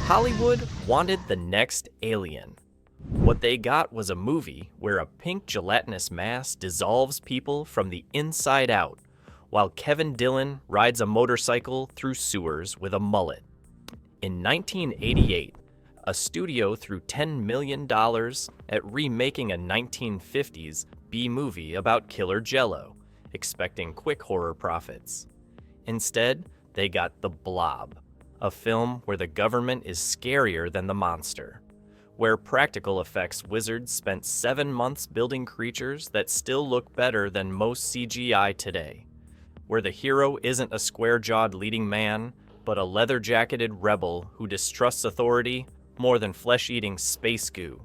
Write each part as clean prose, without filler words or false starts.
Hollywood wanted the next Alien. What they got was a movie where a pink gelatinous mass dissolves people from the inside out, while Kevin Dillon rides a motorcycle through sewers with a mullet. In 1988, a studio threw $10 million at remaking a 1950s B-movie about Killer Jello, expecting quick horror profits. Instead, they got The Blob, a film where the government is scarier than the monster, where practical effects wizards spent 7 months building creatures that still look better than most CGI today, where the hero isn't a square-jawed leading man, but a leather-jacketed rebel who distrusts authority more than flesh-eating space goo.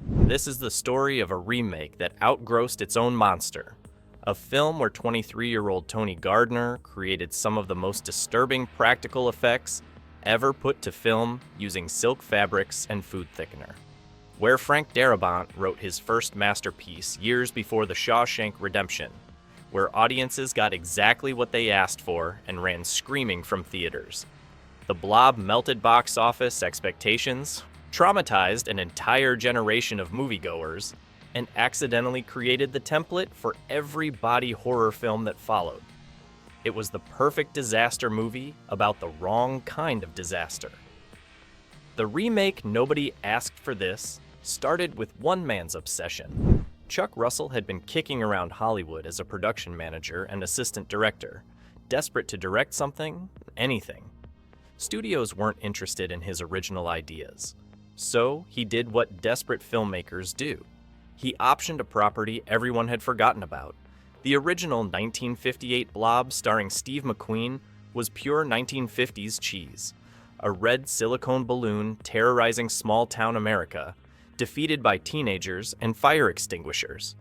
This is the story of a remake that outgrossed its own monster, a film where 23-year-old Tony Gardner created some of the most disturbing practical effects ever put to film using silk fabrics and food thickener. Where Frank Darabont wrote his first masterpiece years before The Shawshank Redemption, where audiences got exactly what they asked for and ran screaming from theaters. The Blob melted box office expectations, traumatized an entire generation of moviegoers, and accidentally created the template for every body horror film that followed. It was the perfect disaster movie about the wrong kind of disaster. The remake Nobody Asked for This started with one man's obsession. Chuck Russell had been kicking around Hollywood as a production manager and assistant director, desperate to direct something, anything. Studios weren't interested in his original ideas, so he did what desperate filmmakers do. He optioned a property everyone had forgotten about. The original 1958 Blob starring Steve McQueen was pure 1950s cheese. A red silicone balloon terrorizing small-town America, defeated by teenagers and fire extinguishers.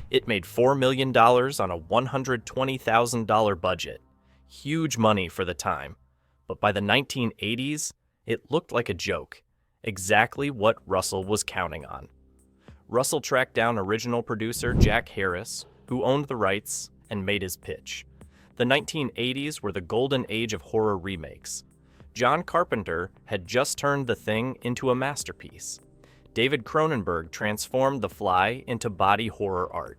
It made $4 million on a $120,000 budget. Huge money for the time. But by the 1980s, it looked like a joke. Exactly what Russell was counting on. Russell tracked down original producer Jack Harris, who owned the rights, and made his pitch. The 1980s were the golden age of horror remakes. John Carpenter had just turned The Thing into a masterpiece. David Cronenberg transformed The Fly into body horror art.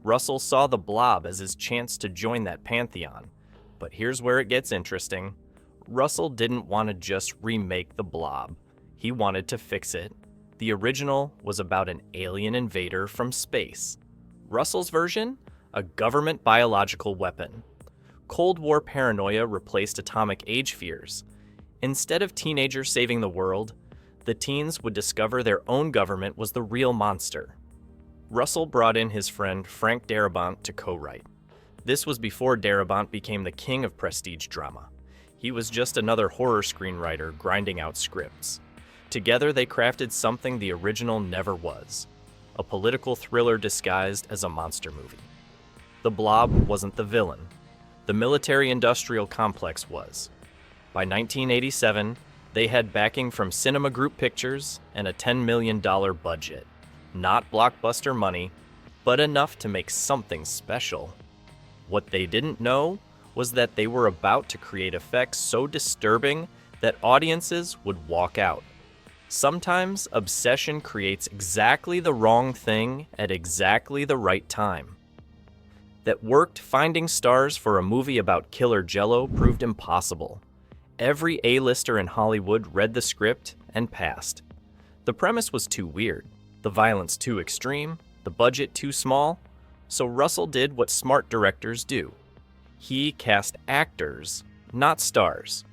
Russell saw The Blob as his chance to join that pantheon. But here's where it gets interesting. Russell didn't want to just remake The Blob. He wanted to fix it. The original was about an alien invader from space. Russell's version? A government biological weapon. Cold War paranoia replaced atomic age fears. Instead of teenagers saving the world, the teens would discover their own government was the real monster. Russell brought in his friend Frank Darabont to co-write. This was before Darabont became the king of prestige drama. He was just another horror screenwriter grinding out scripts. Together they crafted something the original never was. A political thriller disguised as a monster movie. The Blob wasn't the villain. The military-industrial complex was. By 1987, they had backing from Cinema Group Pictures and a $10 million budget. Not blockbuster money, but enough to make something special. What they didn't know was that they were about to create effects so disturbing that audiences would walk out. Sometimes obsession creates exactly the wrong thing at exactly the right time. That worked finding stars for a movie about Killer Jello proved impossible. Every A-lister in Hollywood read the script and passed. The premise was too weird, the violence too extreme, the budget too small, so Russell did what smart directors do. He cast actors, not stars.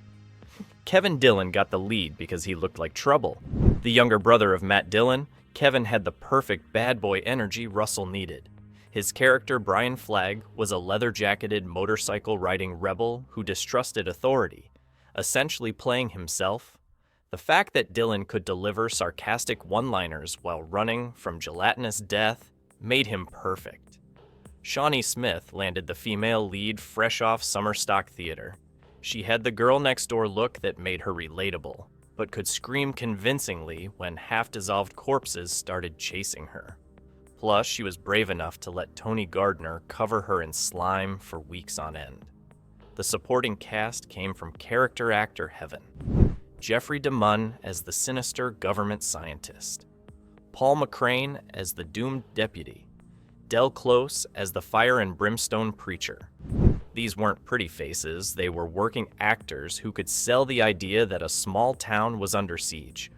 Kevin Dillon got the lead because he looked like trouble. The younger brother of Matt Dillon, Kevin had the perfect bad boy energy Russell needed. His character, Brian Flagg, was a leather-jacketed motorcycle-riding rebel who distrusted authority, essentially playing himself. The fact that Dillon could deliver sarcastic one-liners while running from gelatinous death made him perfect. Shawnee Smith landed the female lead fresh off summer stock theater. She had the girl-next-door look that made her relatable, but could scream convincingly when half-dissolved corpses started chasing her. Plus, she was brave enough to let Tony Gardner cover her in slime for weeks on end. The supporting cast came from character actor heaven. Jeffrey DeMunn as the sinister government scientist, Paul McCrane as the doomed deputy, Del Close as the fire and brimstone preacher. These weren't pretty faces, they were working actors who could sell the idea that a small town was under siege.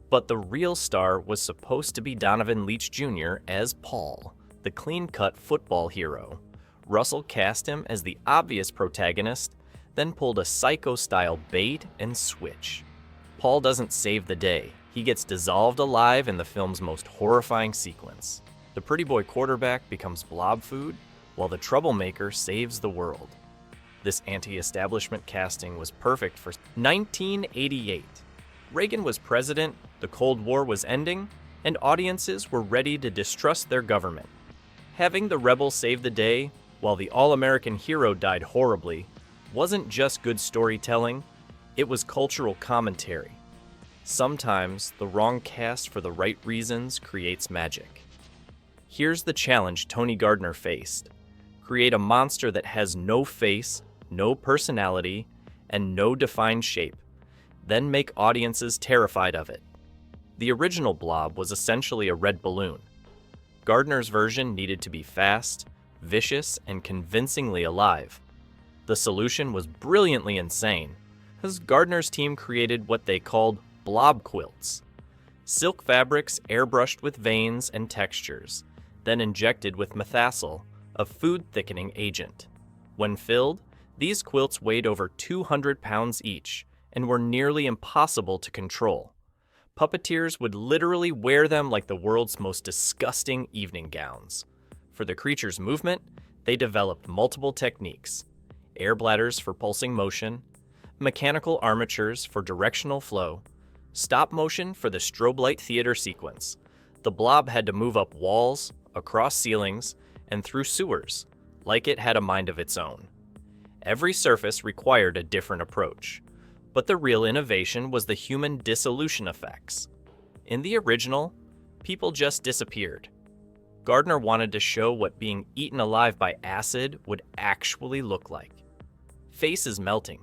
But the real star was supposed to be Donovan Leitch Jr. as Paul, the clean-cut football hero. Russell cast him as the obvious protagonist, then pulled a Psycho-style bait and switch. Paul doesn't save the day. He gets dissolved alive in the film's most horrifying sequence. The pretty boy quarterback becomes blob food, while the troublemaker saves the world. This anti-establishment casting was perfect for 1988. Reagan was president, the Cold War was ending, and audiences were ready to distrust their government. Having the rebel save the day, while the all-American hero died horribly, wasn't just good storytelling, it was cultural commentary. Sometimes, the wrong cast for the right reasons creates magic. Here's the challenge Tony Gardner faced. Create a monster that has no face, no personality, and no defined shape. Then make audiences terrified of it. The original Blob was essentially a red balloon. Gardner's version needed to be fast, vicious, and convincingly alive. The solution was brilliantly insane, as Gardner's team created what they called blob quilts. Silk fabrics airbrushed with veins and textures, then injected with methacil, a food-thickening agent. When filled, these quilts weighed over 200 pounds each and were nearly impossible to control. Puppeteers would literally wear them like the world's most disgusting evening gowns. For the creature's movement, they developed multiple techniques: air bladders for pulsing motion, mechanical armatures for directional flow, stop motion for the strobe light theater sequence. The blob had to move up walls, across ceilings, and through sewers, like it had a mind of its own. Every surface required a different approach, but the real innovation was the human dissolution effects. In the original, people just disappeared. Gardner wanted to show what being eaten alive by acid would actually look like. Faces melting,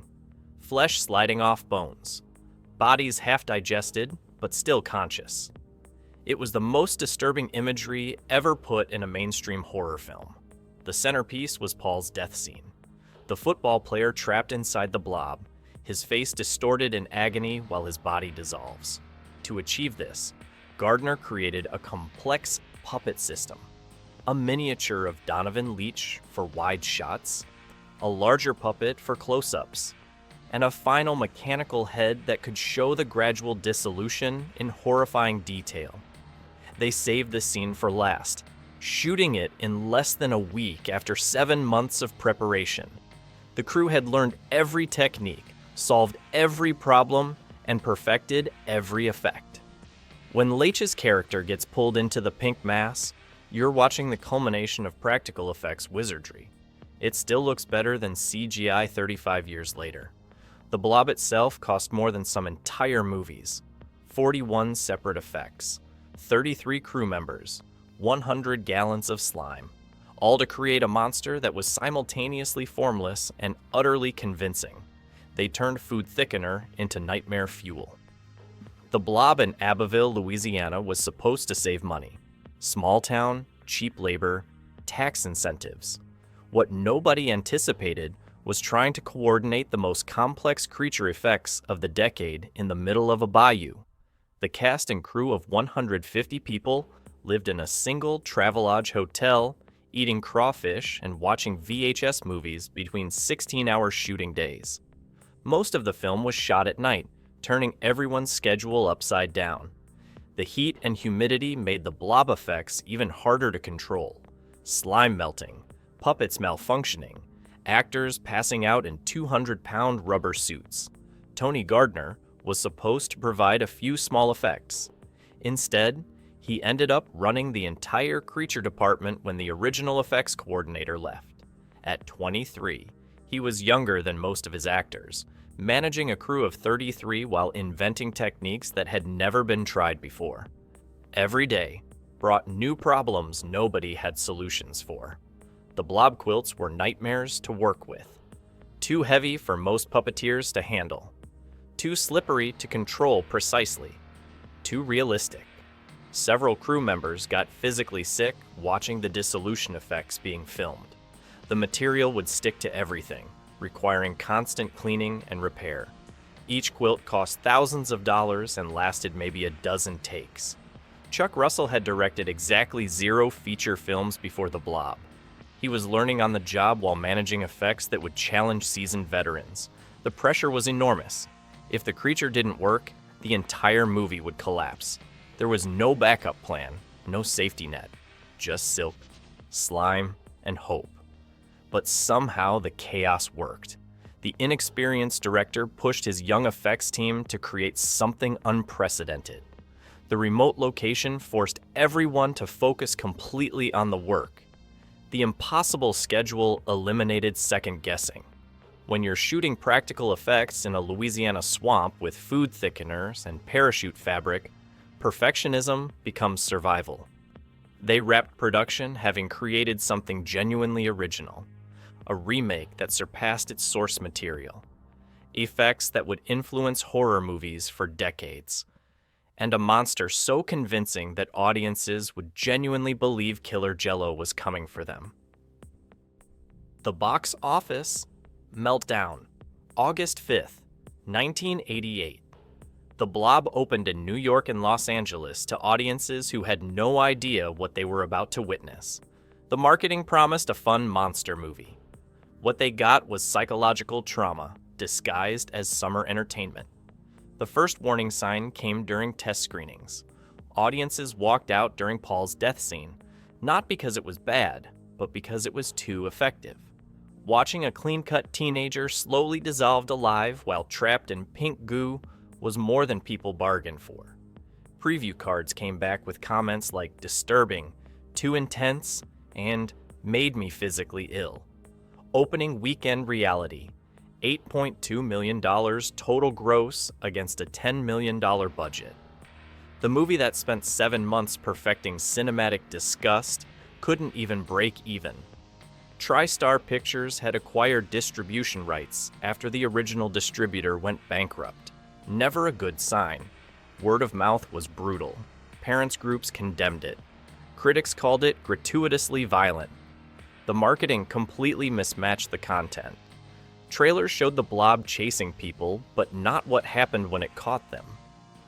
flesh sliding off bones, bodies half digested but still conscious. It was the most disturbing imagery ever put in a mainstream horror film. The centerpiece was Paul's death scene. The football player trapped inside the blob, his face distorted in agony while his body dissolves. To achieve this, Gardner created a complex puppet system, a miniature of Donovan Leitch for wide shots, a larger puppet for close-ups, and a final mechanical head that could show the gradual dissolution in horrifying detail. They saved the scene for last, shooting it in less than a week after 7 months of preparation. The crew had learned every technique, solved every problem, and perfected every effect. When Leitch's character gets pulled into the pink mass, you're watching the culmination of practical effects wizardry. It still looks better than CGI 35 years later. The blob itself cost more than some entire movies. 41 separate effects, 33 crew members, 100 gallons of slime, all to create a monster that was simultaneously formless and utterly convincing. They turned food thickener into nightmare fuel. The blob in Abbeville, Louisiana was supposed to save money. Small town, cheap labor, tax incentives. What nobody anticipated was trying to coordinate the most complex creature effects of the decade in the middle of a bayou. The cast and crew of 150 people lived in a single Travelodge hotel, eating crawfish and watching VHS movies between 16-hour shooting days. Most of the film was shot at night, turning everyone's schedule upside down. The heat and humidity made the blob effects even harder to control. Slime melting, puppets malfunctioning, actors passing out in 200-pound rubber suits. Tony Gardner was supposed to provide a few small effects. Instead, he ended up running the entire creature department when the original effects coordinator left. At 23, he was younger than most of his actors, managing a crew of 33 while inventing techniques that had never been tried before. Every day brought new problems nobody had solutions for. The blob quilts were nightmares to work with. Too heavy for most puppeteers to handle. Too slippery to control precisely. Too realistic. Several crew members got physically sick watching the dissolution effects being filmed. The material would stick to everything, requiring constant cleaning and repair. Each quilt cost thousands of dollars and lasted maybe a dozen takes. Chuck Russell had directed exactly 0 feature films before The Blob. He was learning on the job while managing effects that would challenge seasoned veterans. The pressure was enormous. If the creature didn't work, the entire movie would collapse. There was no backup plan, no safety net, just silk, slime, and hope. But somehow the chaos worked. The inexperienced director pushed his young effects team to create something unprecedented. The remote location forced everyone to focus completely on the work. The impossible schedule eliminated second guessing. When you're shooting practical effects in a Louisiana swamp with food thickeners and parachute fabric, perfectionism becomes survival. They wrapped production having created something genuinely original, a remake that surpassed its source material, effects that would influence horror movies for decades, and a monster so convincing that audiences would genuinely believe Killer Jello was coming for them. The box office meltdown. August 5th, 1988. The Blob opened in New York and Los Angeles to audiences who had no idea what they were about to witness. The marketing promised a fun monster movie. What they got was psychological trauma, disguised as summer entertainment. The first warning sign came during test screenings. Audiences walked out during Paul's death scene, not because it was bad, but because it was too effective. Watching a clean-cut teenager slowly dissolved alive while trapped in pink goo was more than people bargained for. Preview cards came back with comments like disturbing, too intense, and made me physically ill. Opening weekend reality, $8.2 million total gross against a $10 million budget. The movie that spent 7 months perfecting cinematic disgust couldn't even break even. TriStar Pictures had acquired distribution rights after the original distributor went bankrupt. Never a good sign. Word of mouth was brutal. Parents groups condemned it. Critics called it gratuitously violent. The marketing completely mismatched the content. Trailers showed the Blob chasing people, but not what happened when it caught them.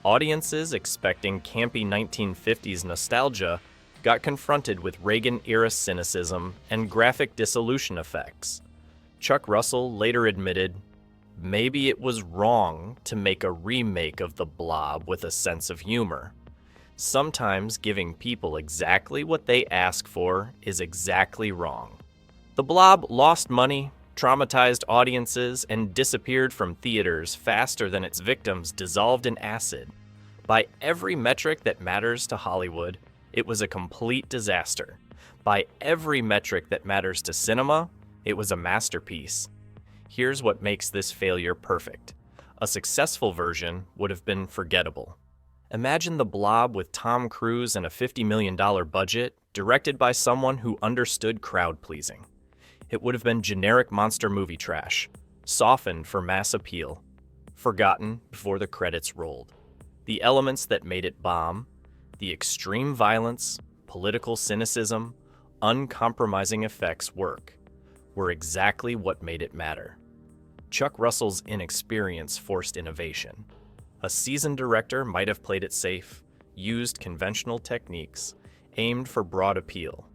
Audiences expecting campy 1950s nostalgia got confronted with Reagan-era cynicism and graphic dissolution effects. Chuck Russell later admitted, maybe it was wrong to make a remake of The Blob with a sense of humor. Sometimes giving people exactly what they ask for is exactly wrong. The Blob lost money, traumatized audiences, and disappeared from theaters faster than its victims dissolved in acid. By every metric that matters to Hollywood, it was a complete disaster. By every metric that matters to cinema, it was a masterpiece. Here's what makes this failure perfect. A successful version would have been forgettable. Imagine The Blob with Tom Cruise and a $50 million budget, directed by someone who understood crowd-pleasing. It would have been generic monster movie trash, softened for mass appeal, forgotten before the credits rolled. The elements that made it bomb, the extreme violence, political cynicism, uncompromising effects work, were exactly what made it matter. Chuck Russell's inexperience forced innovation. A seasoned director might have played it safe, used conventional techniques, aimed for broad appeal.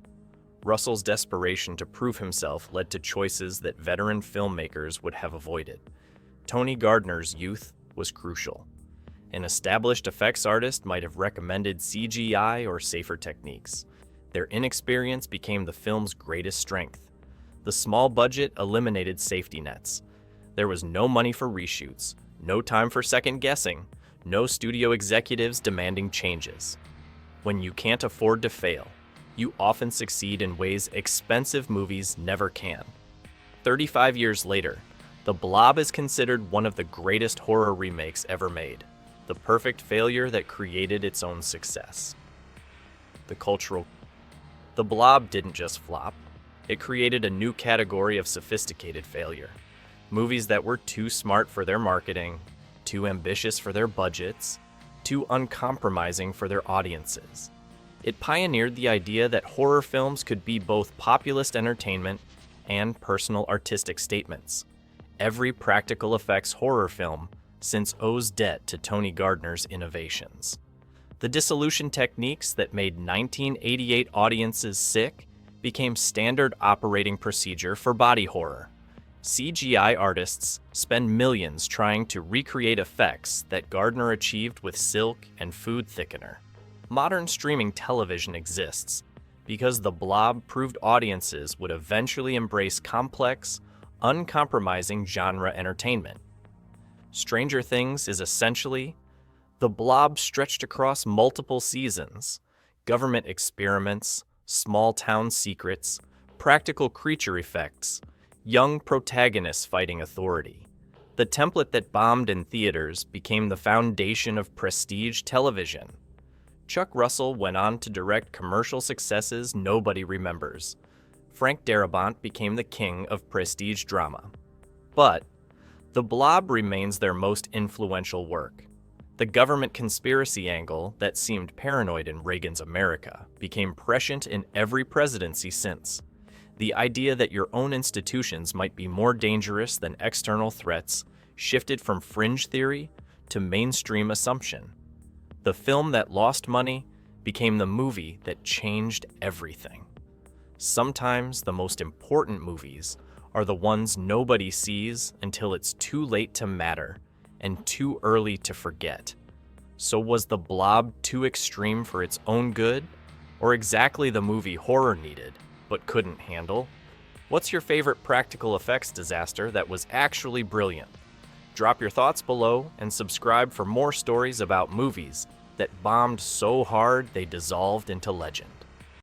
Russell's desperation to prove himself led to choices that veteran filmmakers would have avoided. Tony Gardner's youth was crucial. An established effects artist might have recommended CGI or safer techniques. Their inexperience became the film's greatest strength. The small budget eliminated safety nets. There was no money for reshoots, no time for second guessing, no studio executives demanding changes. When you can't afford to fail, you often succeed in ways expensive movies never can. 35 years later, The Blob is considered one of the greatest horror remakes ever made, the perfect failure that created its own success. The Blob didn't just flop. It created a new category of sophisticated failure. Movies that were too smart for their marketing, too ambitious for their budgets, too uncompromising for their audiences. It pioneered the idea that horror films could be both populist entertainment and personal artistic statements. Every practical effects horror film since owes debt to Tony Gardner's innovations. The dissolution techniques that made 1988 audiences sick became standard operating procedure for body horror. CGI artists spend millions trying to recreate effects that Gardner achieved with silk and food thickener. Modern streaming television exists because the Blob proved audiences would eventually embrace complex, uncompromising genre entertainment. Stranger Things is essentially the Blob stretched across multiple seasons, government experiments, small-town secrets, practical creature effects, young protagonists fighting authority. The template that bombed in theaters became the foundation of prestige television. Chuck Russell went on to direct commercial successes nobody remembers. Frank Darabont became the king of prestige drama. But The Blob remains their most influential work. The government conspiracy angle that seemed paranoid in Reagan's America became prescient in every presidency since. The idea that your own institutions might be more dangerous than external threats shifted from fringe theory to mainstream assumption. The film that lost money became the movie that changed everything. Sometimes the most important movies are the ones nobody sees until it's too late to matter and too early to forget. So was The Blob too extreme for its own good, or exactly the movie horror needed but couldn't handle? What's your favorite practical effects disaster that was actually brilliant? Drop your thoughts below and subscribe for more stories about movies that bombed so hard they dissolved into legend.